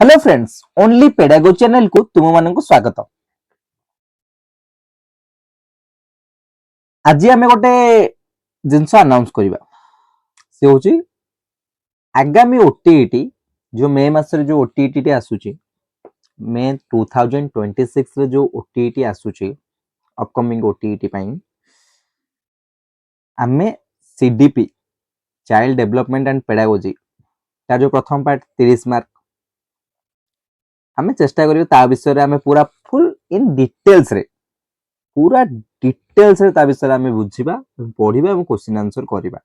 Hello friends, only पेडागो channel को तुम मानक स्वागत। आज आम गोटे जिनस अनाउंस करवा से हूँ आगामी ओटीईटी जो मे मास जो ओटीईटी आसूची मे 2026 रे जो ओटीईटी आसूची अपकमिंग ओटीईटी पाई आमे CDP child development and pedagogy तार जो प्रथम पार्ट 30 मार्क आमे चेष्टा करियो ता विषय रे आमे पूरा फुल इन डिटेल्स रे ता विषय रे आमे बुझिबा पढिबा एवं क्वेश्चन आंसर करिबा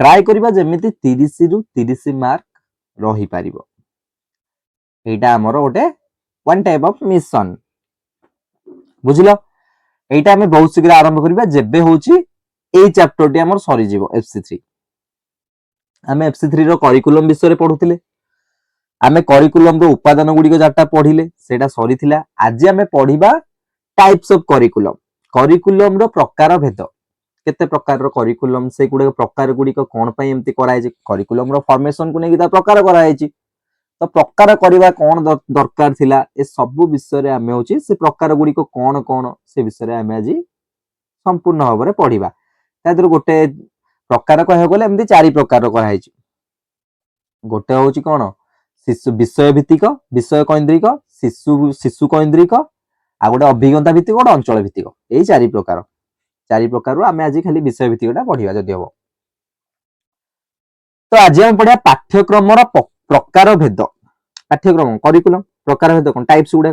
ट्राई करिबा जेमिति 30 रु 30 मार्क रही पारिबो। एटा हमरो ओटे वन टाइप ऑफ मिशन बुझिलो। एटा हमें बहुत शीघ्र आरंभ करिबा जेबे होची एई चैप्टर टी हमर सरी जीवो FC3। हमें FC3 रो करिकुलम विषय रे पढुतिले आमे करिकुलम रो उपादान गुडी को जाटा पढिले सेटा सरी थिला। आज हमें पढिबा टाइप्स ऑफ करिकुलम करिकुलम रो प्रकार भेद केते प्रकार रो करिकुलम से गुडे प्रकार गुडी को कोन पई एम्ति कराय जे करिकुलम रो फॉर्मेशन को नेकी ता प्रकार कराय छि तो प्रकार करबा कोन दरकार थिला ए सब विषय रे आमे होची से प्रकार गुडी को कोन कोन से विषय रे आमे आज संपूर्ण भाबरे पढिबा। तादर गोटे प्रकार कहय गेले एम्ति चारि प्रकार रो कराय छि। गोटे होची कोन शिशु विषय भित्तिक विषय केंद्रिक शिशु केंद्रिक आ गोटे अभिज्ञता भित्तिक गोटे अंचल भित्तिक एई चारि प्रकार आमे आज खाली विषय भित्तिकटा पढिबा जदि हबो। तो आज हम पढिया पाठ्यक्रम रो प्रकार भेद पाठ्यक्रम करिकुलम प्रकार भेद कोन टाइप्स गुडे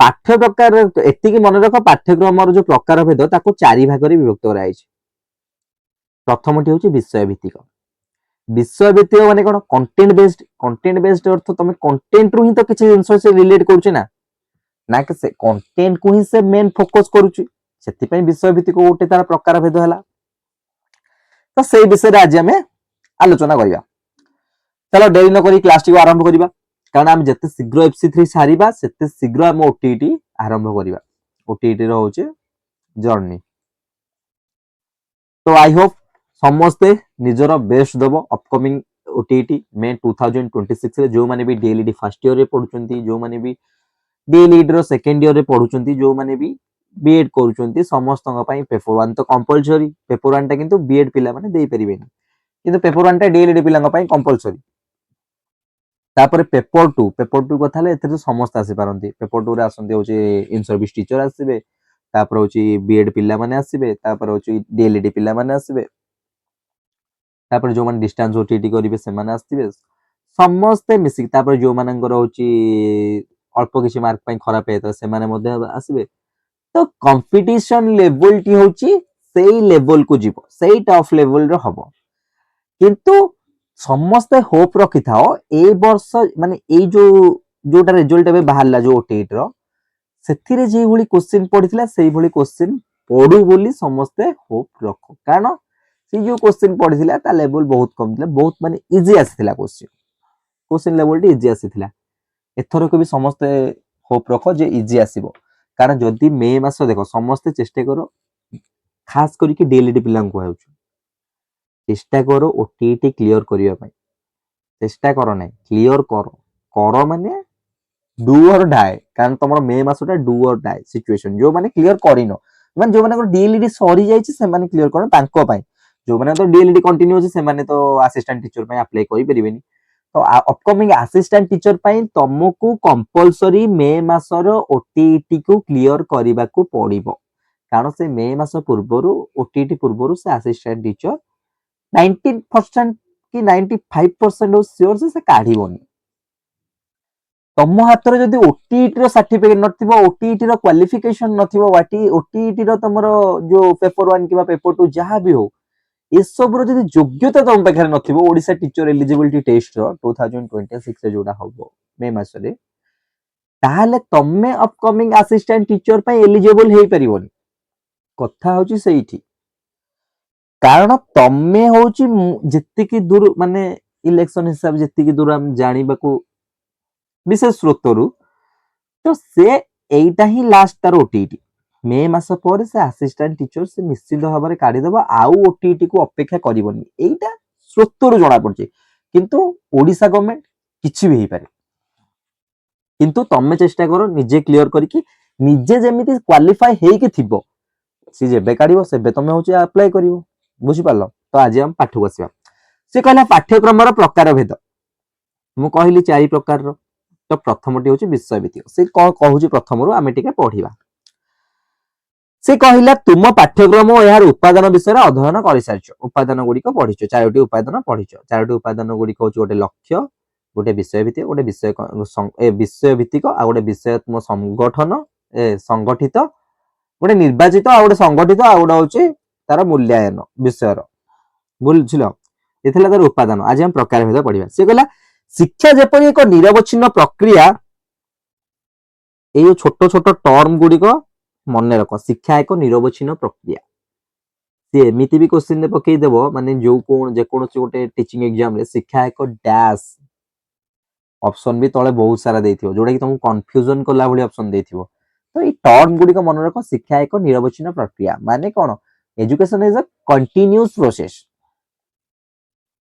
पाठ्य प्रकार एतिकी मन रख पाठ्यक्रम रो जो प्रकार भेद ताको चारि भाग रे विभक्त कराय छि। प्रथमटी होची विषय भित्तिक माने कोन कंटेंट बेस्ड अर्थ तमे कंटेंट रु ही तो किछि जिंस से रिलेट करूछि ना कि से कंटेंट को ही से मेन फोकस करूछि सेति पई विषय भित्तिक गोटे तार प्रकार भेद हला। तो सेई विषय रे आज हमें आलोचना करिया। चलो देरी न करी क्लास टी को आरंभ करिबा कारण हम जते शीघ्र FC3 सारिबा सेते शीघ्र हम OTET आरंभ करिबा। OTET रो होचे जर्नी। तो आई होप समस्ते निजर बेस्ट दबो अपकमिंग OTET मे 2026 रे जो माने भी DLED फर्स्ट ईयर रे पढुचंती जो माने भी DLED रो सेकंड ईयर रे पढुचंती जो माने भी बीएड करूचंती समस्तଙ୍କ ପାଇଁ पेपर 1 तो कंपलसरी पेपर 1 टा किंतु बीएड पिला माने देई परिबेनी किंतु पेपर 1 टा DLED पिलाଙ୍କ ପାଇଁ कंपलसरी। तापर पेपर 2 कथा ले एते समस्त आसी पारंती पेपर 2 रे आसंती होची इन सर्विस टीचर आसीबे तापर होची बीएड पिला माने आसीबे तापर होची DLED पिला माने आसीबे तापर जो माने डिस्टेंस OTET करिवे से माने आसीबे समस्त मिसी तापर जो मानकर होची अल्प किछि मार्क पई खराब हेत से माने मध्ये आसीबे। तो कंपटीशन लेवल टी होची सेई लेवल को जीवो सेई टॉप लेवल रे हबो किंतु समस्त होप रखि थाओ ए वर्ष माने ए जोटा रिजल्ट एबे बाहरला जो OTET रो सेथिरे जे भली क्वेश्चन पडिथिला सेई भली क्वेश्चन पडू बोली समस्त होप रखो कारण से जो क्वेश्चन पडिथिला ता लेवल बहुत कम थिला बहुत माने इजी आसीथिला क्वेश्चन लेवल टी इजी आसीथिला एथरो को भी समस्त होप रखो जे इजी आसीबो कारण जदि मे मास देखो समस्त चेष्टा करो खास करी कि DLED पिलांग को आउछु चेष्टा करो OTET क्लियर करिया पई चेष्टा करो नै क्लियर करो माने डू और डाई कारण तमरो मे मासटा डू और डाई सिचुएशन जो माने क्लियर करिनो माने जो माने को DLED सरी जायछि से माने क्लियर करो तांको पई जो माने तो DLED कंटिन्यू अछि से माने तो असिस्टेंट टीचर पई अप्लाई करि परिबेनी। तो अपकमिंग असिस्टेंट टीचर पई तुमको कंपलसरी मे मासर OTET को क्लियर करिबा को पड़िबो कारण से मे मास पूर्वरु OTET पूर्वरु से असिस्टेंट टीचर 90% कि 95% हो श्योर से काढिबोनी तम हाथ रे जदी OTET रो सर्टिफिकेट नथिबो OTET रो क्वालिफिकेशन नथिबो OTET रो तमरो जो पेपर 1 किबा पेपर 2 जहां भी हो ए सब रो जदी योग्यता तम पाखरे नथिबो ओडिसा टीचर एलिजिबिलिटी टेस्ट रो 2026 रे जोडा होबो मे मास रे ताहाले तम्मे अपकमिंग असिस्टेंट टीचर पई एलिजिबल हेई परिबोनी कथा होची सेईठी कारण तम्मे होची जत्ति की दूर माने इलेक्शन हिसाब जत्ति की दूर हम जानिबा को विशेष स्रोतरु तो से एइटा ही लास्ट तार OTET मे मास पर से असिस्टेंट टीचर से निश्चित भाबरे काढी देबा आउ OTET को अपेक्षा करिवनी एइटा स्रोतरु जणा पड़छि किंतु ओडिसा गवर्नमेंट किछि भी हेई पारे किंतु तमे चेष्टा करो निजे क्लियर करके निजे जेमिति क्वालिफाई हेइके थिबो सी जेबे काढिबो सेबे तमे होची अप्लाई करिवो बुझी पारलो। तो आज हम पाठ बसिबा। से कहला पाठ्यक्रम रो प्रकार भेद मु कहली चारि प्रकार रो। तो प्रथमटी होची विषय भित्तिक से कोन कहूची प्रथम रो आमे टिके पढिबा। से कहिला तुम पाठ्यक्रम और यार उत्पादन विषय अध्ययन कर सारिछ उपादान गुडी को पढिछ चारोटी उपादान पढिछ चारोटी उपादान गुडी को गोटे लक्ष्य गोटे विषय भित्तिक गोटे विषय भित्तिक आ गोटे विषयात्मक संगठन संगठित गोटे निर्वाचित आ गोटे संगठित आ गोटे होची तार मूल्यांकन विषय रो बुझिलो एथला तार उपादान। आज हम प्रकार भेद पढिबा। से कहला शिक्षा जेपरि एक निरवच्छिन्न प्रक्रिया ए छोट छोट टर्म गुडी को मन रख शिक्षा एक निरवच्छिन्न प्रक्रिया सी एमती भी क्वेश्चन पकई देव माने जो कोन जे कोनोसी गोटे टीचिंग एग्जाम रे शिक्षा एक डैश ऑप्शन भी तळे बहुत सारा देथिबो जोडा कि तुमको कंफ्यूजन कला भली ऑप्शन देथिबो। तो ई टर्म गुडी को मन रख शिक्षा एक निरवच्छिन्न प्रक्रिया माने कोन education is a continuous process.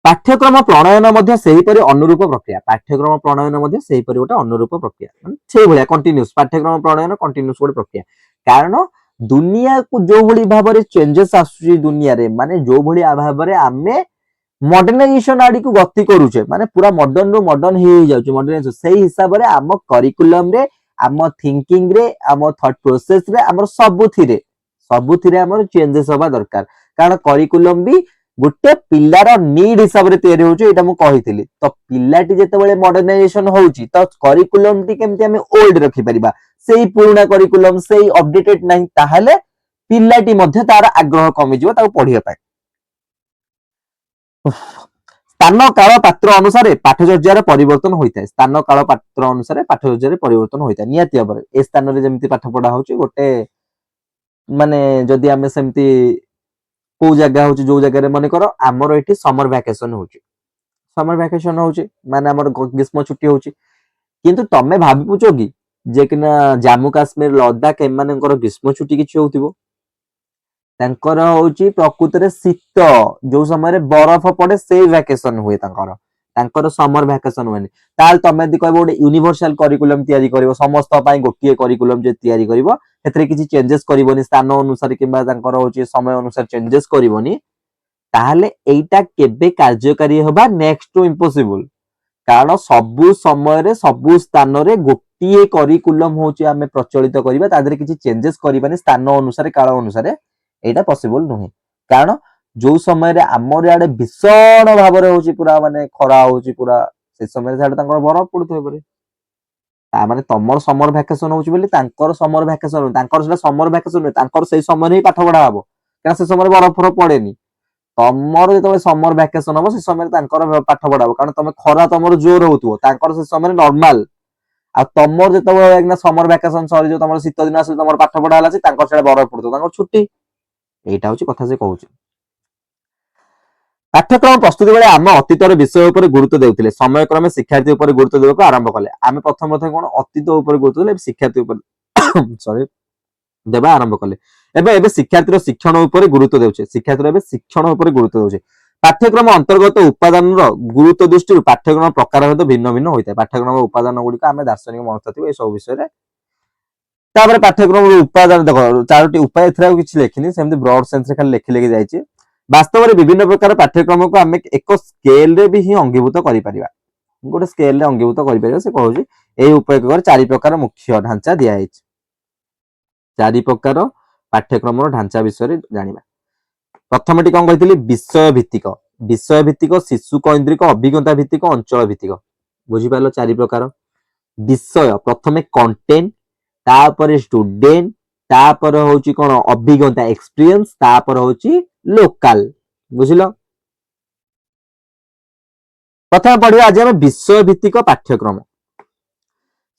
पाठ्यक्रम प्रणयन मध्य सेही परि अनुरूप प्रक्रिया पाठ्यक्रम प्रणयन मध्य सेही परि गोटे अनुरूप प्रक्रिया माने सेही भलिया कंटीन्यूअस पाठ्यक्रम प्रणयन कंटीन्यूअस गोटे प्रक्रिया कारण दुनिया को जो भली भाबरे चेंजेस आसुची दुनिया रे माने जो भली भाबरे आमे मॉडर्नाइजेशन आडी को गति करूचे माने पूरा मॉडर्न रो मॉडर्न हे जाउची मॉडर्नाइजेशन सेही हिसाब रे आम करिकुलम रे आम थिंकिंग रे आम थॉट प्रोसेस रे आम सबुथिरे आम चेंजेस होबा दरकार कारण करिकुलम भी गोटे पिलार नीड हिसाब रे तयारी होची एटा मु कहितली। तो पिलाटी जेते बेले मॉडर्नाइजेशन होची तो करिकुलम टी केमति हमें ओल्ड रखि परिबा सेही पुराना करिकुलम सेही अपडेटेड नाही ताहाले पिलाटी मध्ये तार आग्रह कमी जिवो ताको पढिया पाए। स्थान काल पात्र अनुसार पाठचर्या परिवर्तन होइताय स्थान काल पात्र अनुसार पाठचर्या परिवर्तन होइताय नियति भाबरे ए स्थान रे जेमति पाठ पढा होची गोटे माने जदी हमें सेमति को जगह होची जो जगह रे माने करो हमर एठी समर वैकेशन होची माने हमर ग्रीष्म छुट्टी होची किंतु तमे भाबी पुछो कि जे कि ना जम्मू काश्मीर लद्दाख एमानकर ग्रीष्म छुट्टी किछि होतिबो तांकर होची प्रकृति रे शीत जो समय रे बरफ पड़े से वैकेशन हुए तांकर समर वैकेशन हुएनी ताल तमे दि कहबो गोटे यूनिवर्सल करिकुलम तयारी करिवो समस्त पई गोटिए करिकुलम जे तयारी करिवो एथरे किछि चेंजेस करिवोनी स्थान अनुसार किबा तांकर होची समय अनुसार चेंजेस करिवोनी ताहले एइटा केबे कार्यकारी होबा नेक्स्ट टू इम्पॉसिबल कारण सबु समय रे सबु स्थान रे गोटिए करिकुलम होची हमें प्रचलित करिबा तादरे किछि चेंजेस करिबानी स्थान अनुसार काल अनुसार एइटा पॉसिबल नुहे कारण जो समय रे हमर याडे भीषण भाबरे होची पूरा माने खरा होची पूरा से समय रे साडे तांकर बरफ पडुथय परे ता माने तमर समर वैकेशन होची बोली तांकर समर वैकेशन तांकर सेटा समर वैकेशन तांकर सेही समय रे पाठ पढा हबो कारण से समय बरफ फरक पड़ेनी तमर जेतबे समर वैकेशन हबो से समय रे तांकर पाठ पढा हबो कारण तमे खरा तमर जोर होतबो तांकर से समय रे नॉर्मल आ तमर जेतबे एकना समर वैकेशन सरी जो तमर शीत दिन आसे तमर पाठ पढा हला से तांकर सेटा बरफ पडतो तांकर छुट्टी एटा होची कथा से कहूची। पाठ्यक्रम प्रस्तुति बेले आम अतीतर विषय उपर गुरुत्व देउथिले समय क्रमे शिक्षार्थी उपर गुरुत्व देबको आरंभ कले आमे प्रथम कोन अतीत उपर गुरुत्व देले शिक्षार्थी उपर सॉरी देबा आरंभ कले एबे शिक्षार्थीर शिक्षण उपर गुरुत्व देउछे शिक्षार्थीर एबे शिक्षण उपर गुरुत्व देउछे पाठ्यक्रम अंतर्गत उपादान गुरुत्व दृष्टि पाठ्यक्रम प्रकार हेतु भिन्न भिन्न होइता पाठ्यक्रम उपादान गुडी को आमे दार्शनिक मनस्तात्विक ए सब विषय रे तापर पाठ्यक्रम उपादान देखो चारोटी उपाय एथरा किछि लेखिनी सेमति ब्रॉड सेंस रे खाली लेखि जाइछि वास्तव में विभिन्न प्रकार पाठ्यक्रम को आमे एक स्केल रे भी ही अंगीभूत करि परिबा गोटे स्केल रे अंगीभूत करि परिबा से कहूछि एई उपाय चारि प्रकार मुख्य ढांचा दिया है चारि प्रकार पाठ्यक्रम रो ढांचा विषय रे जानिबा प्रथमटी कोन कहितली विषय भित्तिक शिशु केंद्रिक अभिज्ञता भित्तिक अंचल भित्तिक बुझी पालो चारि प्रकार विषय प्रथमे कंटेंट तापर स्टूडेंट तापर होची कोन अभिज्ञता एक्सपीरियंस तापर होची लोकल बुझिलो प्रथम पढ़िया आज हम विषय भित्तिक पाठ्यक्रम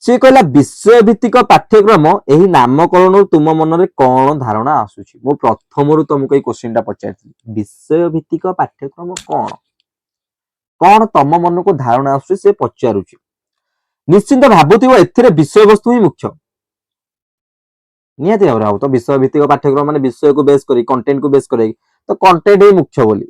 से कहला विषय भित्तिक पाठ्यक्रम एही नामकरण तुम मन रे कोन धारणा आसुची मो प्रथम रु तुमको ए क्वेश्चनटा पचारथि विषय भित्तिक पाठ्यक्रम कोन कोन तम मन को धारणा आसुची से पचारुची निश्चित भाबुथिबो एथिरे विषय वस्तु ही मुख्य नियति भाव तो विषय भित्तिक पाठ्यक्रम माने विषय को बेस करी कंटेंट को बेस करी तो कंटेंट ही मुख्य बोली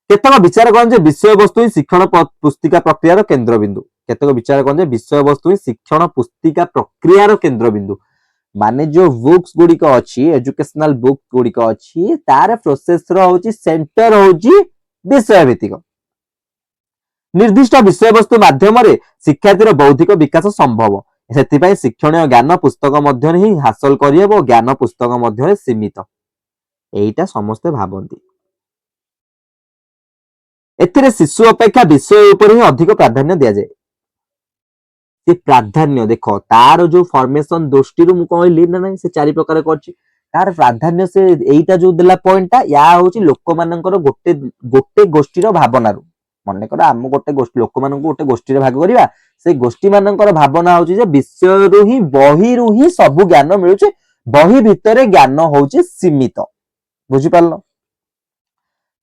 केतक विचार करन जे विषय वस्तु ही शिक्षण पुस्तिका प्रक्रिया रो केंद्र बिंदु केतक विचार करते विषय वस्तु ही शिक्षण पुस्तिका प्रक्रियार केन्द्रबिंदु माने जो बुक्स गुड़िक अच्छी एजुकेशनल बुक गुड़िक अच्छी तार प्रोसेस होची सेंटर होची विषय भित्तिक निर्दिष्ट विषय वस्तु माध्यम शिक्षार्थी बौद्धिक विकास संभव से शिक्षण ज्ञान पुस्तक मध्य ही हासिल कर ज्ञान पुस्तक मध्य सीमित एटा समस्ते भावती एथिरे शिशु अपेक्षा विषय उपर ही अधिक प्राधान्य दिया जाए से प्राधान्य देख तार जो फॉर्मेशन दृष्टि मु कहली ना ना से चारि प्रकार करछि तार प्राधान्य से एइटा जो देला पॉइंटटा या होछि लोक मानकर गोटे गोटे गोष्ठीर भावना रु मन कर आम गोटे गोष्ठी लोक मानक गोटे गोष्ठी भाग करवा से गोष्ठी मानकर भावना होछि जे विषय रु ही बही रु ही सब ज्ञान मिलुछि बही भितरे ज्ञान होछि सीमित बुझि पारलो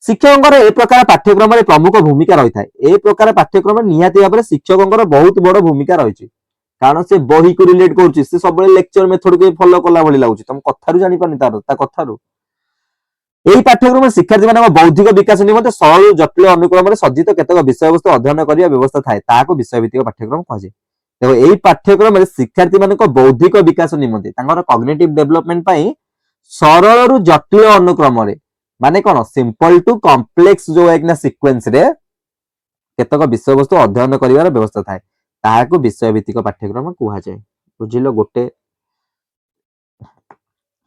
शिक्षक ए प्रकार पाठ्यक्रम प्रमुख भूमिका रही है ए प्रकार पाठ्यक्रम निहाती भाव में शिक्षक बहुत बड़ भूमिका रही कारण से बही को रिलेट कर सब लेक्चर मेथड को फॉलो कला भली लगुच तुम कथारू जानी पानी तार कथारू यही पाठ्यक्रम शिक्षार्थी मान बौद्धिक विकास निमंते सरल जटिल अनुक्रम सज्जित केतक विषय वस्तु अध्ययन करने व्यवस्था थाए ताको विषय भित्तिक पाठ्यक्रम कहुए देखो यही पाठ्यक्रम शिक्षार्थी मान बौद्धिक विकास निमंते कॉग्निटिव डेवलपमेंट सरल रु जटिल अनुक्रम माने कौन सिंपल टू कॉम्प्लेक्स जो एक ना सीक्वेंस रे केतक विषय वस्तु अध्ययन करिवार व्यवस्था थाए ताहाको विषय भित्तिक पाठ्यक्रम कुहा जाय बुझिलो गोटे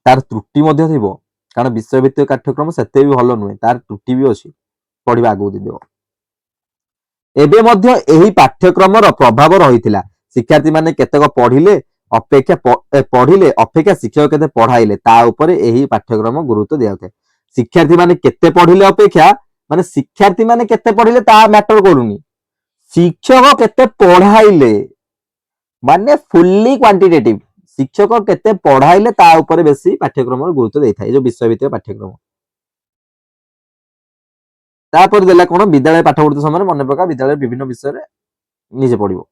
तार त्रुटि मध्ये थिबो कारण विषय भित्तिक पाठ्यक्रम सेते भी भलो नुहे तार त्रुटि भी अछि पढिबा आगु दिदियो एबे मध्ये एही पाठ्यक्रम रो प्रभाव रहितिला शिक्षार्थी माने केतक पढिले अपेक्षा शिक्षक केते पढाइले ता ऊपर एही पाठ्यक्रम गुरुत्व दियाउथे शिक्षार्थी माने केते पढ़िले अपेक्षा माने शिक्षार्थी माने केते पढ़िले ता मैटर करूनी शिक्षक केते पढ़ाइले माने फुल्ली क्वांटिटेटिव शिक्षक केते पढ़ाइले ता ऊपर बेसी पाठ्यक्रम गुरुत्व देई थाए जो विषय भित्तिक पाठ्यक्रम तापर देला कोन विद्यालय पाठ पढुत समय मन प्रकार विद्यालय विभिन्न विषय रे निजे पढिबो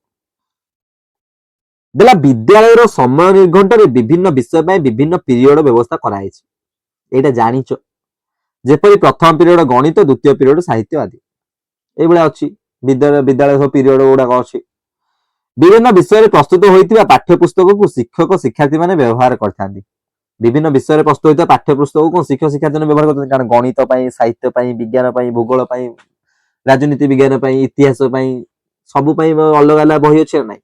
देला विद्यालय रो समय निर्घंट रे विभिन्न विषय पय विभिन्न पीरियड व्यवस्था कराइछि एटा जानिचो जेपरी प्रथम पीरियड गणित द्वितीय पीरियड साहित्य आदि एभले अछि विद्यालय सब पीरियड गुडा अछि विभिन्न विषय रे प्रस्तुत होइतिबा पाठ्य पुस्तक को शिक्षक शिक्षार्थी माने व्यवहार करथांती विभिन्न विषय रे प्रस्तुत होइतिबा पाठ्य पुस्तक को शिक्षक शिक्षार्थी माने व्यवहार करथांती कारण गणित पई साहित्य पई विज्ञान पई भूगोल पई राजनीति विज्ञान पई इतिहास पई सब पई अलग अलग बही अछि नै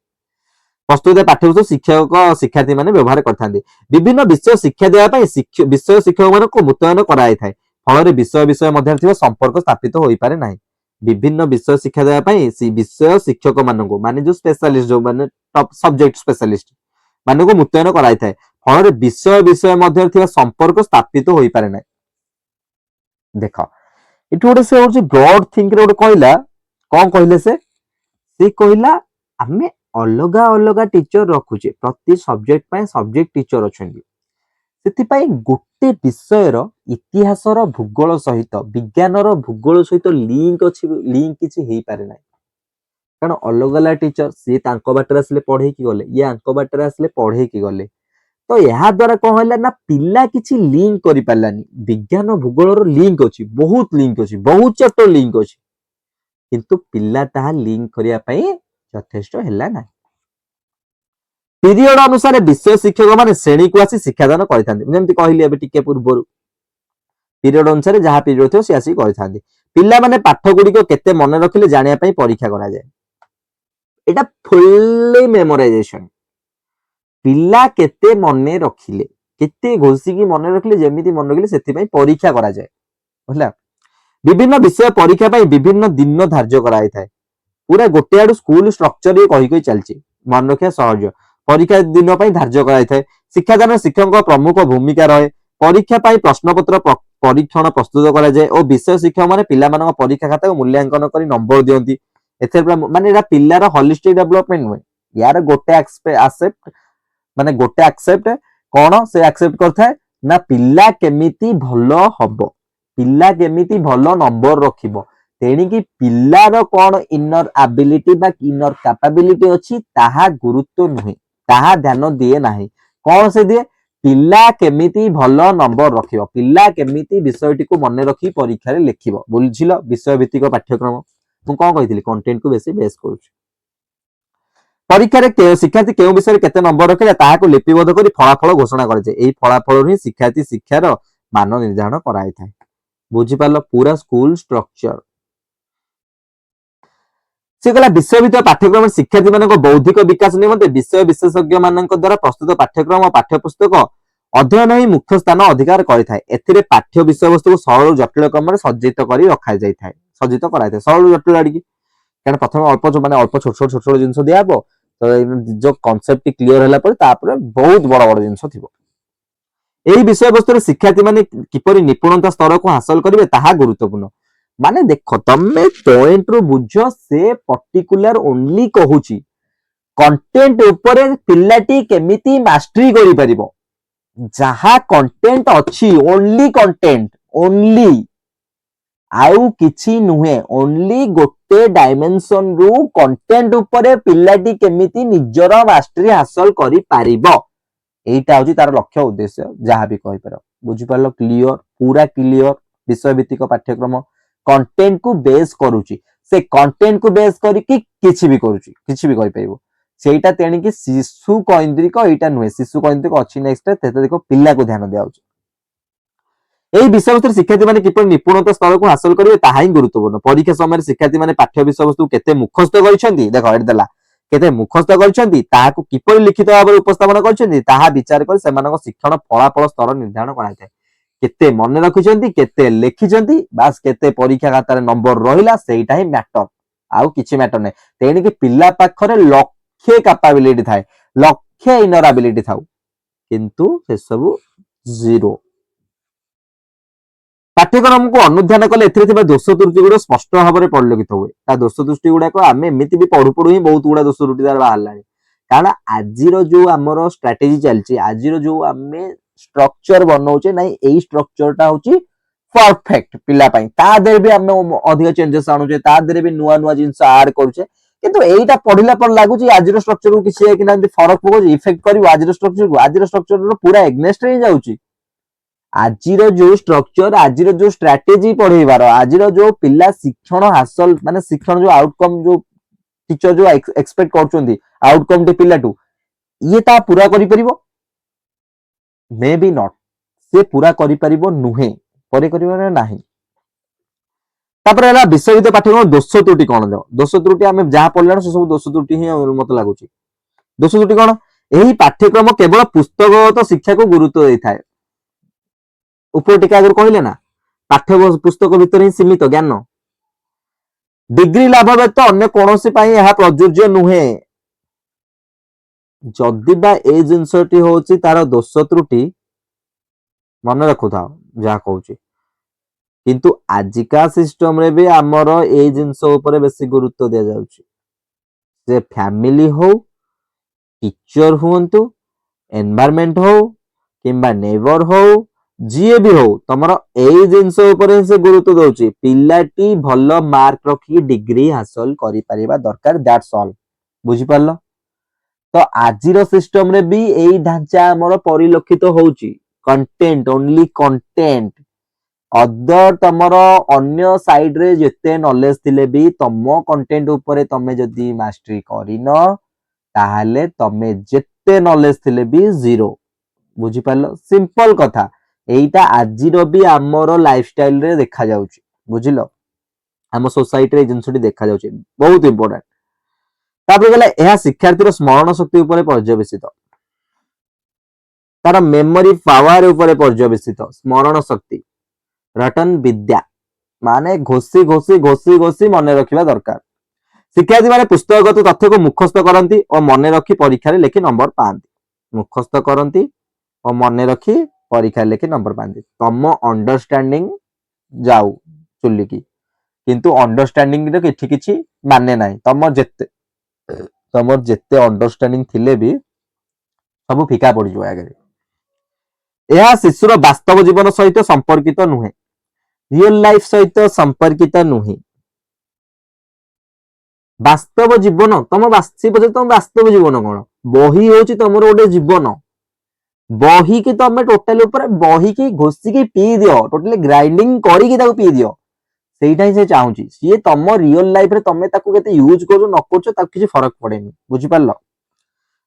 प्रस्तुत पाठ्यपुस्तक शिक्षक शिक्षार्थी माने व्यवहार करथांती विभिन्न विषय शिक्षा देवा पई विषय शिक्षक मान को मुतयन कराई थाए फल विषय विषय मध्य संपर्क स्थापित हो पारे ना विभिन्न विषय शिक्षा देवाई विषय शिक्षक मान माने जो स्पेशलिस्ट जो माने टॉप सब्जेक्ट स्पेशलिस्ट मान को मुतयन कराई थाए फल विषय विषय मध्य संपर्क स्थापित हो पारे ना देख इट गोटे से होची ब्रॉड थिंक रे गोटे कहला कौन कहले से कहला आमे अलगा अलगा टीचर रखुचे प्रति सब्जेक्ट पय सब्जेक्ट टीचर अछंती सेतिपाई गोटे विषयर इतिहास भूगोल सहित विज्ञान भूगोल सहित लिंक अच्छी लिंक किसी हो पारे ना कारण अलग अलग टीचर सी बाटर आसले पढ़े की गले ये बाटर आसले पढ़े की गले तो यह द्वारा कौन है ना पिला किसी लिंक करि पारलानी विज्ञान भूगोल लिंक अच्छी बहुत चट लिंक अच्छी किंतु पिला ताहा लिंक करिया पई यथेष्ट हैला ना पीरियड अनुसार विषय शिक्षक माने श्रेणी को आसी शिक्षादान करथांती जेमति कहली एबे टिके पूर्वरु पीरियड अनुसार जहा पीरियड थियो से आसी करथांती पिल्ला माने पाठ गुडी को केते मन रखिले जानिया पई परीक्षा करा जाय एटा फुल्ली मेमोराइजेशन पिल्ला केते मने रखिले केते घोसी की मन रखिले जेमिति मन रखिले सेति पई परीक्षा करा जाय बुझला विभिन्न विषय परीक्षा पई विभिन्न दिन धार्य कराई थाए पूरा गोटे आडू स्कूल स्ट्रक्चर ये कहि चलची मन रखिया सहज परीक्षा दिन पर धार्य कराई थाए शिक्षादान शिक्षक प्रमुख भूमिका रहे परीक्षा पाई प्रश्नपत्र परीक्षण प्रस्तुत करा जाए और विषय शिक्षक माने पिला मानक परीक्षा खाता को मूल्यांकन करी नंबर दियंती एथर माने एटा पिलार होलिस्टिक डेवलपमेंट नुहे यार गोटे एक्सेप्ट माने गोटे एक्सेप्ट कोन से एक्सेप्ट करथाय ना पिला केमिति भलो हबो पिला केमिति भलो नंबर रखिबो तेणी कि पिलार कोन इनर एबिलिटी बा इनर कैपेबिलिटी अछि ताहा गुरुत्व नुहे ताहा ध्यान दिए नाही कौन से दिए पिला केमिति भलो नंबर रखिबो पिला केमिति विषयटी को मन रखी परीक्षा रे लिखिबो बुझिलो विषय भित्तिक पाठ्यक्रम मु कोन कहितली कंटेंट को बेसी बेस करूछ ପରୀକ୍ଷାରେ ଶିକ୍ଷାର୍ଥୀ କେଉଁ ବିଷୟରେ କେତେ ନମ୍ବର ରଖିଲା ତାହାକୁ ଲିପିବଦ୍ଧ କରି ଫଳାଫଳ ଘୋଷଣା କରାଯାଏ। ଏହି ଫଳାଫଳରୁ ହିଁ ଶିକ୍ଷାର୍ଥୀ ଶିକ୍ଷାର ମାନ ନିର୍ଦ୍ଧାରଣ କରାଯାଇଥାଏ। ବୁଝିପାରିଲ ପୁରା ସ୍କୁଲ ଷ୍ଟ୍ରକ୍ଚର। ସେ କହିଲା ବିଶ୍ୱବିଦ୍ୟାଳୟ ପାଠ୍ୟକ୍ରମରେ ଶିକ୍ଷାର୍ଥୀ ମାନଙ୍କ ବୌଦ୍ଧିକ ବିକାଶ ନିମନ୍ତେ ବିଷୟ ବିଶେଷଜ୍ଞ ମାନଙ୍କ ଦ୍ୱାରା ପ୍ରସ୍ତୁତ ପାଠ୍ୟକ୍ରମ ଓ ପାଠ୍ୟପୁସ୍ତକ ଅଧ୍ୟୟନ ହିଁ ମୁଖ୍ୟ ସ୍ଥାନ ଅଧିକାର କରିଥାଏ। ଏଥିରେ ପାଠ୍ୟ ବିଷୟବସ୍ତୁକୁ ସରଳ ଜଟିଳ କ୍ରମରେ ସଜ୍ଜିତ କରି ରଖାଯାଇଥାଏ, ସଜ୍ଜିତ କରାଯାଇଥାଏ ସରଳ ଜଟିଳ ଆଡ଼ିକି। କାରଣ ପ୍ରଥମେ ଅଳ୍ପ ଛୋଟ ଛୋଟ ଜିନିଷ ଦିଆହବ, ତ ଯୋଉ କନସେପ୍ଟ କ୍ଲିୟର ହେଲା ପରେ ତାପରେ ବହୁତ ବଡ ବଡ ଜିନିଷ ଥିବ। ଏହି ବିଷୟବସ୍ତୁରେ ଶିକ୍ଷାର୍ଥୀ ମାନେ କିପରି ନିପୁଣତା ସ୍ତରକୁ ହାସଲ କରିବେ ତାହା ଗୁରୁତ୍ୱପୂର୍ଣ୍ଣ। ମାନେ ଦେଖ ତମେ ପଏଣ୍ଟ ରୁ ବୁଝ, ସେ ପର୍ଟିକୁଲାର ଓନ୍ଲି କହୁଛି କଣ୍ଟେଣ୍ଟ ଉପରେ ପିଲାଟି କେମିତି ମାଷ୍ଟରି କରିପାରିବ। ଯାହା କଣ୍ଟେଣ୍ଟ ଅଛି ଓନ୍ଲି କଣ୍ଟେଣ୍ଟ, ଓନ୍ଲି ଆଉ କିଛି ନୁହେଁ, ଓନ୍ଲି ଗୋଟେ ଡାଇମେନସନ ରୁ କଣ୍ଟେଣ୍ଟ ଉପରେ ପିଲାଟି କେମିତି ନିଜର ମାଷ୍ଟରି ହାସଲ କରିପାରିବ, এইটা হচ্ছে তার লক্ষ্য উদ্দেশ্য যাহা भी কহিপার। বুঝিপারল ক্লিয়র, পুরা ক্লিয়র। বিষয়ভিত্তিক পাঠ্যক্রম কন্টেন্ট কু বেস করুচি, সে কন্টেন্ট কু বেস করিকি কিছু भी করুচি, কিছু भी কইপারিব। সেইটা তেଣିকি শিশু কୈନ୍ଦ୍রিক এইটা নুহে, শিশু কୈନ୍ଦ୍রিক ଅଛି নেক্সট তেতে দেখো পিলাକୁ ଧ୍ୟାନ ଦିଆଯାଉଛି। এই বিষয়বস্তুରେ শিক্ষার্থী মানে কিপରି নিপুণতা স্তরକୁ ହାସଲ କରିବେ ତାହା ହିଁ ଗୁରୁତ୍ୱପୂର୍ଣ୍ଣ। ପରୀକ୍ଷା ସମୟରେ ଶିକ୍ଷାର୍ଥୀ ମାନେ ପାଠ୍ୟ ବିଷୟବସ୍ତୁ କେତେ ମୁଖସ୍ଥ କରିଛନ୍ତି, ଦେଖ ଏଠି ଦେଲା କେତେ ମୁଖସ୍ଥ କରିଛନ୍ତି, ତାହାକୁ କିପରି ଲିଖିତ ଭାବରେ ଉପସ୍ଥାପନ କରିଛନ୍ତି ତାହା ବିଚାର କରି ସେମାନଙ୍କ ଶିକ୍ଷଣ ଫଳାଫଳ ସ୍ତର ନିର୍ଦ୍ଧାରଣ କରାଯାଇଥାଏ। କେତେ ମନେ ରଖିଛନ୍ତି, କେତେ ଲେଖିଛନ୍ତି, ବାସ୍ କେତେ ପରୀକ୍ଷା ଖାତାରେ ନମ୍ବର ରହିଲା, ସେଇଟା ହିଁ ମ୍ୟାଟର, ଆଉ କିଛି ମ୍ୟାଟର ନାହିଁ। ତେଣିକି ପିଲା ପାଖରେ ଲକ୍ଷେ କାପାବିଲିଟି ଥାଏ, ଲକ୍ଷେ ଇନର ଆବିଲିଟି ଥାଉ, କିନ୍ତୁ ସେସବୁ ଜିରୋ। ପାଠ୍ୟକ୍ରମକୁ ଅନୁଧ୍ୟାନ କଲେ ଏଥିରେ ଥିବା ଦୋଷ ତ୍ରୁଟି ଗୁଡିକ ସ୍ପଷ୍ଟ ଭାବରେ ପରିଲକ୍ଷିତ ହୁଏ। ତା ଦୋଷ ତ୍ରୁଟି ଗୁଡାକ ଆମେ ଏମିତି ବି ପଢୁ ପଢୁ ହିଁ ବହୁତ ଗୁଡା ଦୋଷ ତ୍ରୁଟି ତାର ବାହାରିଲାଣି। କାରଣ ଆଜିର ଯୋଉ ଆମର ଷ୍ଟ୍ରାଟେଜି ଚାଲିଛି, ଆଜିର ଯୋଉ ଆମେ ଷ୍ଟ୍ରକ୍ଚର ବନଉଛେ, ନାଇଁ ଏଇ ଷ୍ଟ୍ରକ୍ଚରଟା ହଉଛି ପରଫେକ୍ଟ ପିଲା ପାଇଁ, ତା ଦେହରେ ବି ଆମେ ଅଧିକ ଚେଞ୍ଜେସ୍ ଆଣୁଛେ, ତା ଦେହରେ ବି ନୂଆ ନୂଆ ଜିନିଷ ଆଡ କରୁଛେ। କିନ୍ତୁ ଏଇଟା ପଢିଲା ପରେ ଲାଗୁଛି ଆଜିର ଷ୍ଟ୍ରକ୍ଚରକୁ କିଛି ଏମିତି ଫରକ ପକଉଛି, ଇଫେକ୍ଟ କରିବ ଆଜିର ଷ୍ଟ୍ରକ୍ଚରକୁ, ଆଜିର ଷ୍ଟ୍ରକ୍ଚର ପୁରା ଏଗନେଷ୍ଟ ହିଁ ଯାଉଛି। ଆଜିର ଯୋଉ ଷ୍ଟ୍ରକ୍ଚର, ଆଜିର ଯୋଉ ଷ୍ଟ୍ରାଟେଜି ପଢେଇବାର, ଆଜିର ଯୋଉ ପିଲା ଶିକ୍ଷଣ ହାସଲ ମାନେ ଶିକ୍ଷଣ ଯୋଉ ଆଉଟକମ ଯୋଉ ଟିଚର ଯୋଉ ଏକ୍ସପେକ୍ଟ କରୁଛନ୍ତି ଆଉଟକମ ଟେ ପିଲାଠୁ, ଇଏ ତା ପୁରା କରିପାରିବ? ମେ ବି ନଟ୍, ସେ ପୁରା କରିପାରିବ ନୁହେଁ, କରିପାରିବ ନାହିଁ। ତାପରେ ହେଲା ବିଶ୍ୱବିଦ୍ୟାଳୟ ପାଠ୍ୟକ୍ରମ ଦୋଷ ତ୍ରୁଟି କଣ ଦେବ? ଦୋଷ ତ୍ରୁଟି ଆମେ ଯାହା ପଢିଲାଣି ସେ ସବୁ ଦୋଷ ତ୍ରୁଟି ହିଁ ମତେ ଲାଗୁଛି। ଦୋଷ ତ୍ରୁଟି କଣ? ଏହି ପାଠ୍ୟକ୍ରମ କେବଳ ପୁସ୍ତକଗତ ଶିକ୍ଷାକୁ ଗୁରୁତ୍ୱ ଦେଇଥାଏ। ଉପରେ ଟିକେ ଆଗରୁ କହିଲେ ନା, ପାଠ୍ୟ ପୁସ୍ତକ ଭିତରେ ହିଁ ସୀମିତ ଜ୍ଞାନ, ଡିଗ୍ରୀ ଲାଭ ବ୍ୟତୀତ ଅନ୍ୟ କୌଣସି ପାଇଁ ଏହା ପ୍ରଯୁଜ୍ୟ ନୁହେଁ। ଯଦି ବା ଏଇ ଜିନିଷଟି ହଉଛି ତାର ଦୋଷ ତ୍ରୁଟି, ମନେ ରଖୁଥାଅ ଯାହା କହୁଛି। କିନ୍ତୁ ଆଜିକା ସିଷ୍ଟମରେ ବି ଆମର ଏଇ ଜିନିଷ ଉପରେ ବେଶୀ ଗୁରୁତ୍ୱ ଦିଆଯାଉଛି। ସେ ଫ୍ୟାମିଲି ହଉ, ଟିଚର ହୁଅନ୍ତୁ, ଏନଭାୟରମେଣ୍ଟ ହଉ କିମ୍ବା ନେବର ହଉ, ଯିଏ ବି ହଉ, ତମର ଏଇ ଜିନିଷ ଉପରେ ସେ ଗୁରୁତ୍ୱ ଦଉଛି ପିଲାଟି ଭଲ ମାର୍କ ରଖି ଡିଗ୍ରୀ ହାସଲ କରିପାରିବା ଦରକାର, ଦ୍ୟାଟ୍ସ ଅଲ୍। ବୁଝିପାରିଲ? ତ ଆଜିର ସିଷ୍ଟମରେ ବି ଏଇ ଢାଞ୍ଚା ଆମର ପରିଲକ୍ଷିତ ହଉଛି। Content, only content. ଅଦର ତମର ଅନ୍ୟ ସାଇଡରେ ଯେତେ ନଲେଜ ଥିଲେ ବି ତମ କଣ୍ଟେଣ୍ଟ ଉପରେ ତମେ ଯଦି ମାଷ୍ଟରି କରିନ, ତାହେଲେ ତମେ ଯେତେ ନଲେଜ ଥିଲେ ବି ଜିରୋ। ବୁଝିପାରିଲ? ସିମ୍ପଲ କଥା। এইটা আজির বি আমার লাইফস্টাইল রে দেখা যাচ্ছে। বুঝিল? ଆମ সোসাইটি রে ଜିନିଷଟି ଦେଖା ଯାଉଛି, ବହୁତ ইম্পর্টান্ট। তারপরে গেলে ଏହା ଶିକ୍ଷାର୍ଥୀର ସ୍ମରଣ ଶକ୍ତି ଉପରେ ପର୍ଯ୍ୟବେସିତ, ତାର ମେମୋରି ପାୱାର ଉପରେ ପର୍ଯ୍ୟବେସିତ। ସ୍ମରଣ ଶକ୍ତି, ରଟନ ବିଦ୍ୟା ମାନେ ଘୋଷି ଘୋଷି ଘୋଷି ଘୋଷି ମନେ ରଖିବା ଦରକାର। ଶିକ୍ଷାର୍ଥୀ ମାନେ ପୁସ୍ତକଗତ ତଥ୍ୟକୁ ମୁଖସ୍ଥ କରନ୍ତି ଓ ମନେ ରଖି ପରୀକ୍ଷାରେ ଲେଖି ନମ୍ବର ପାଆନ୍ତି। ମୁଖସ୍ଥ କରନ୍ତି ଓ ମନେ ରଖି ପରୀକ୍ଷା ଲେଖି ନମ୍ବର ପାଆନ୍ତି। ତମ ଅଣ୍ଡରଷ୍ଟାଣ୍ଡିଂ ଯାଉ ଚୁଲିକି, କିନ୍ତୁ ଅଣ୍ଡରଷ୍ଟାଣ୍ଡିଂ ର କିଛି କିଛି ମାନେ ନାହିଁ। ତମର ଯେତେ ଅଣ୍ଡରଷ୍ଟାଣ୍ଡିଂ ଥିଲେ ବି ସବୁ ଫିକା ପଡିଯିବ ଆଗରେ। ଏହା ଶିଶୁର ବାସ୍ତବ ଜୀବନ ସହିତ ସମ୍ପର୍କିତ ନୁହେଁ, ରିଅଲ ଲାଇଫ ସହିତ ସମ୍ପର୍କିତ ନୁହେଁ। ବାସ୍ତବ ଜୀବନ ତମ ବାସ୍ତବ ଜୀବନ କଣ? ବହି ହଉଛି ତମର ଗୋଟେ ଜୀବନ। ବହି କି ତମେ ଟୋଟାଲି ଉପରେ ବହି କି ଘୋଷିକି ପିଇ ଦିଅ, ଟୋଟାଲି ଗ୍ରାଇଣ୍ଡିଙ୍ଗ କରିକି ତାକୁ ପିଇ ଦିଅ। ସେଇଟା ହିଁ ସେ ଚାହୁଁଛି। ସିଏ ତମ ରିଅଲ ଲାଇଫରେ ତମେ ତାକୁ କେତେ ୟୁଜ କରୁଛ ନ କରୁଛ ତାକୁ କିଛି ଫରକ ପଡେନି। ବୁଝିପାରିଲ?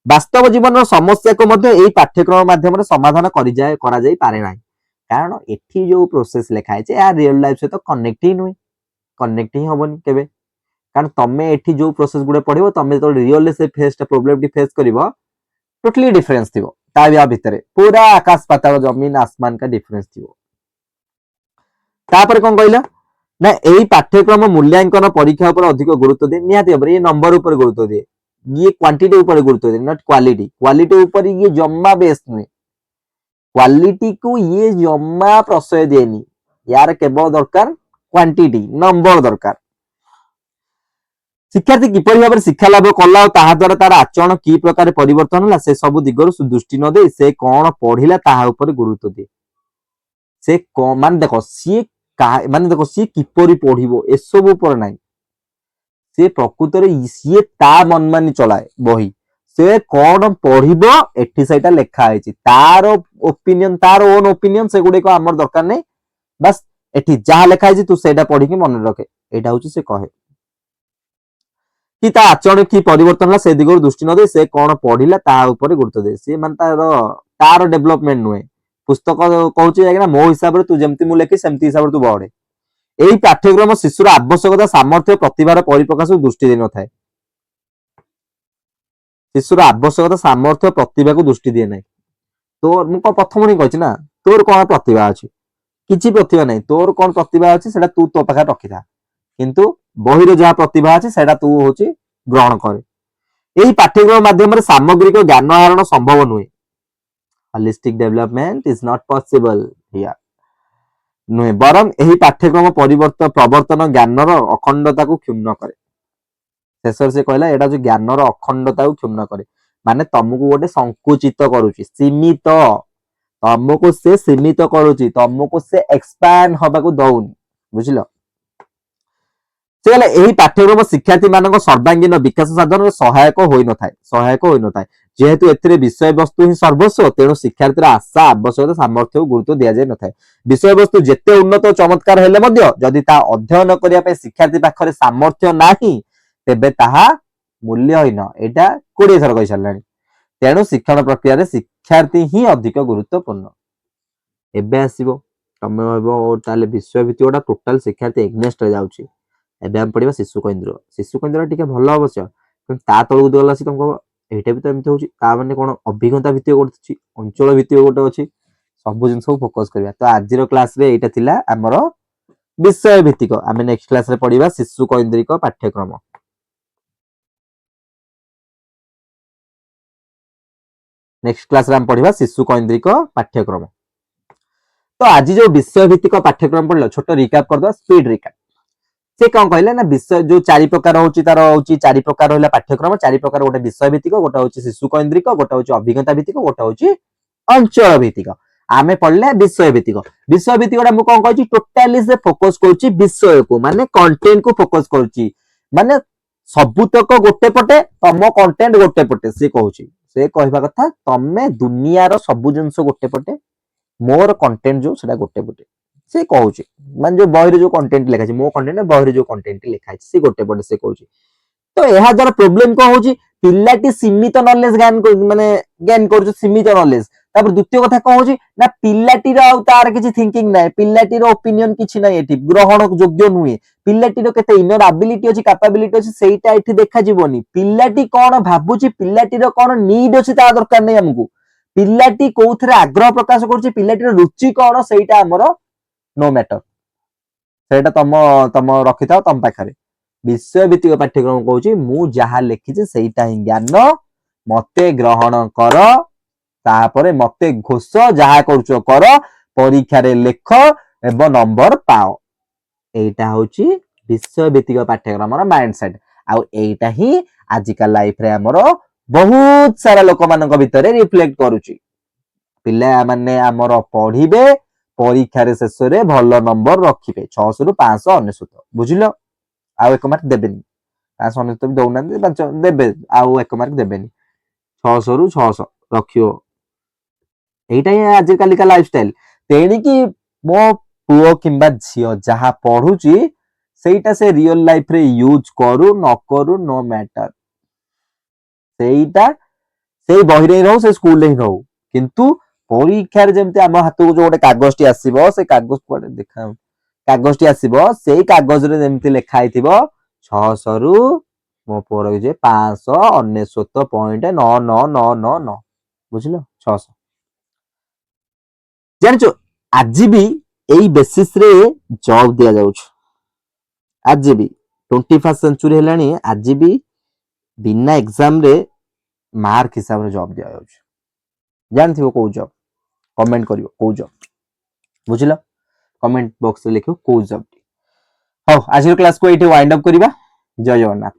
ବାସ୍ତବ ଜୀବନର ସମସ୍ୟାକୁ ମଧ୍ୟ ଏଇ ପାଠ୍ୟକ୍ରମ ମାଧ୍ୟମରେ ସମାଧାନ କରାଯାଇ ପାରେ ନାହିଁ। କାରଣ ଏଠି ଯୋଉ ପ୍ରୋସେସ ଲେଖା ହେଇଛି ଏହା ରିଅଲ ଲାଇଫ ସହିତ କନେକ୍ଟ ହିଁ ନୁହେଁ, କନେକ୍ଟ ହିଁ ହବନି କେବେ। କାରଣ ତମେ ଏଠି ଯୋଉ ପ୍ରୋସେସ ଗୁଡେ ପଢିବ, ତମେ ଯେତେବେଳେ ରିଅଲରେ ସେ ପ୍ରୋବ୍ଲେମଟି ଫେସ୍ କରିବ, ଟୋଟାଲି ଡିଫରେନ୍ସ ଥିବ ତା ଭିତରେ, ପୁରା ଆକାଶ ପାତାଳ ଜମିନ ଆସମାନ का डिफरेंस ଥିବ। ତାପରେ କଣ କହିଲା ନା ଏଇ ପାଠ୍ୟକ୍ରମ ମୂଲ୍ୟାଙ୍କନ ପରୀକ୍ଷା ଉପରେ ଅଧିକ ଗୁରୁତ୍ୱ ଦିଏ। ନିହାତି ଭାବରେ ये नंबर ଉପରେ ଗୁରୁତ୍ୱ ଦିଏ, ये क्वांटिटी ଉପରେ ଗୁରୁତ୍ୱ ଦିଏ, नॉट क्वालिटी। क्वालिटी ଉପରେ ये जम्मा बेस नुहे, क्वालिटी को ये जम्मा प्रश्रय दिएनी। यार केवल दरकार क्वांटिटी, नंबर दरकार। शिक्षार्थी किपरि भाव शिक्षा लाभ कला और ताहा द्वारा तार आचरण कि प्रकार परिवर्तन होला से सब दिगरु दृष्टि न दे से कौन पढ़िला ताहा ऊपर गुरुत्व दिए। से मान देखो सी माने देखो सी किपरि पढ़िबो एसबु ऊपर नाही, से प्रकृत रे सी ता मनमानी चलाए बही। से कौन पढ़िबो एठी सेटा लेखा आइछि, तार ओपिनियन, तार ओन ओपिनियन से गुडे को हमर दरकार नै। बस एठी जहा लेखा आइछि तू सेटा पढ़ी के मन रखे, एटा होछि से कहे कि ता आचरण कि परिवर्तन होला से दिगरु दृष्टि न दे से कौन पढ़िला ताहा ऊपर गुरुत्व दे। से मान तार डेवलपमेंट नुहे, पुस्तक कहूँ मो हिसाब से तू जमती मु लेखी सेमती हिसाब से तू बढ़े। यही पाठ्यक्रम शिशुर आवश्यकता सामर्थ्य प्रतिभार परिप्रकाश दृष्टि दे न थाए। शिशुर आवश्यकता सामर्थ्य प्रतिभा को दृष्टि दिए ना। तोर मु प्रथम ही कही ना, तोर कौन प्रतिभा अच्छी, किसी प्रतिभा नहीं। तोर कौन प्रतिभा अच्छी सेटा तू तो पाखे रखी था, किंतु बहिर जहाँ प्रतिभा अच्छी सेटा तू होची ग्रहण करे। यही पाठ्यक्रम माध्यम सामग्रिक ज्ञान आहरण संभव नुहे। holistic development is not possible here नुहे, बरम यही पाठ्यक्रम प्रवर्तन ज्ञानर अखंडता को क्षुण्ण करे। शेष से कहला एटा जो ज्ञानर अखंडता को क्षुण्ण करे, माने तुमको गोटे संकुचित करूची, सीमित, तुमको से सीमित करूची, तुमको से एक्सपैंड हबा को दउनी। बुझिलो? से यही पाठ्यक्रम शिक्षार्थी मान सर्वांगीन विकास साधन सहायक होई न थाए। जेहेतु एथिरे विषय वस्तु ही सर्वस्व, तेणु शिक्षार्थी आशा आवश्यकता सामर्थ्य गुरुत्व दि जाए न थाए। विषय वस्तु जेते उन्नत चमत्कार हेले मध्य जदि ता अध्ययन करिया पे शिक्षार्थी पाखरे सामर्थ्य नाही तेबे ताहा मूल्यहीन। एटा 20 थर कहि सारलानी। तेणु शिक्षण प्रक्रिया रे शिक्षार्थी ही अधिक गुरुत्वपूर्ण। एबे आसीबो तमे भाबो ताले विषय भित्तिकटा टोटल शिक्षार्थी एग्नेस्ट रे जाउची। एबे हम पढ़िबा शिशु केंद्र। शिशु केंद्र टिके भलो अवश्य, किंतु ता तळु गला सी तुमको एटा भी तो एमती होची। ता माने कोन अभिज्ञता भित्तिक गोटे अंचल भित्तिक गोटे अछि, सब जिंस को फोकस करिया। तो आजिरो क्लास रे एटा थिला हमरो विषय भित्तिक। आमे नेक्स्ट क्लास रे पढ़िबा शिशु केंद्रिक पाठ्यक्रम। नेक्स्ट क्लास रे हम पढ़िबा शिशु केंद्रिक पाठ्यक्रम। तो आज जो विषय भित्तिक पाठ्यक्रम पढ़लो, छोटो रिकैप कर दो, स्पीड रिकैप। से कौन कहले ना विषय जो 4 प्रकार होची, तार होची 4 प्रकार रहला पाठ्यक्रम। 4 प्रकार, गोटे विषय भित्तिक, गोटे होची शिशु केंद्रिक, गोटे होची अभिज्ञता भित्तिक, गोटे होची अंचल भित्तिक। आमे पढ़ले विषय भित्तिक। विषय भित्तिक टा मु कोन कहची, टोटली से फोकस करची विषय को, माने कंटेंट को फोकस करची, माने सबुतक गोटे पटे, तम कंटेंट गोटे पटे। से कहूची, से कहबा कथा तमे दुनिया रो सब जिंस गोटे पटे, मोर कंटेंट जो सेटा गोटे पटे। से कहूची मान जो बहिरे जो कंटेंट लिखा मो कंटेंट बहिरे जो कंटेंट लिखा से गोटे पटे। से कहूची तो यह द्वारा प्रोब्लेम कौन होची, पिलाटी सीमित नॉलेज ज्ञान माने गेन कर सीमित नॉलेज। तापर द्वितीय कथा कौन होची ना पिलाटीर आ तार किछि थिंकिंग नै, पिलाटीर ओपिनियन किछि नै, एठी ग्रहण योग्य नुहे। पिलाटीर केते इनर एबिलिटी अछि, कैपेबिलिटी अछि, सेटा एठी देखा जीवनी। पिलाटी कोन भाबुची, पिलाटीर कोन नीड अछि ता दरकार नै हमकु। पिलाटी कोउथरे आग्रह प्रकाश करछि, पिलाटीर रुचि कोन सेटा हमरो नो मैटर। सेटा तम रखि थाओ तम पाखरे। विषय भित्तिक पाठ्यक्रम कहूची मु जहा लिखिछि सेटा ही ज्ञान मते ग्रहण कर, तापरे मते घोष, जहा करूचो कर, परीक्षा रे लेख एवं नंबर पाओ। एटा होची विषय भित्तिक पाठ्यक्रम रो माइंडसेट। आ एटा ही आजिका लाइफ रे हमरो बहुत सारा लोक मानक भितरे रिफ्लेक्ट करूची। पिला माने हमरो पढ़िबे, परीक्षा रे शेष रे भलो नंबर रखिबे, 600 रु 599। बुझिलो? आ 1 मार्क देबेनी, 599 भी दउना देबे, आ 1 मार्क देबेनी, 600 रु 600 रखियो। एटा ही आज काली का लाइफस्टाइल। तेणी कि मो पुओ किंबा झियो जहा पढुची ସେଇଟା ସେ ରିଅଲ ଲାଇଫ ରେ ୟୁଜ କରୁ ନ କରୁ नो मैटर ସେଇଟା ସେଇ ବହିରେ ହିଁ ରହୁ ସେ ସ୍କୁଲରେ ହିଁ ରହୁ କିନ୍ତୁ ପରୀକ୍ଷାରେ ଯେମିତି ଆମ ହାତକୁ ଯୋଉ ଗୋଟେ କାଗଜଟି ଆସିବ ସେ କାଗଜ କୁଆଡେ ଦେଖା କାଗଜଟି ଆସିବ ସେଇ କାଗଜରେ ଯେମିତି ଲେଖା ହେଇଥିବ 600 ରୁ ମୋ ପୁଅର ଯେ 599.9999 ବୁଝିଲ 600 ଜାଣିଛୁ ଆଜି ବି ଏଇ ବେସିସ ରେ ଜବ ଦିଆଯାଉଛି ଆଜି ବି 21st ସେଞ୍ଚୁରୀ ହେଲାଣି ଆଜି ବି ବିନା ଏକ୍ସାମ ରେ ମାର୍କ ହିସାବରେ ଜବ ଦିଆଯାଉଛି ଜାଣିଥିବ କୋଉ ଜବ କमेंट करियो कोउ जॉब बुझिलो कमेंट बॉक्स रे लिखियो कोउ जॉब हौ आज क्लास को एठी वाइंड अप करिबा जय जगन्नाथ।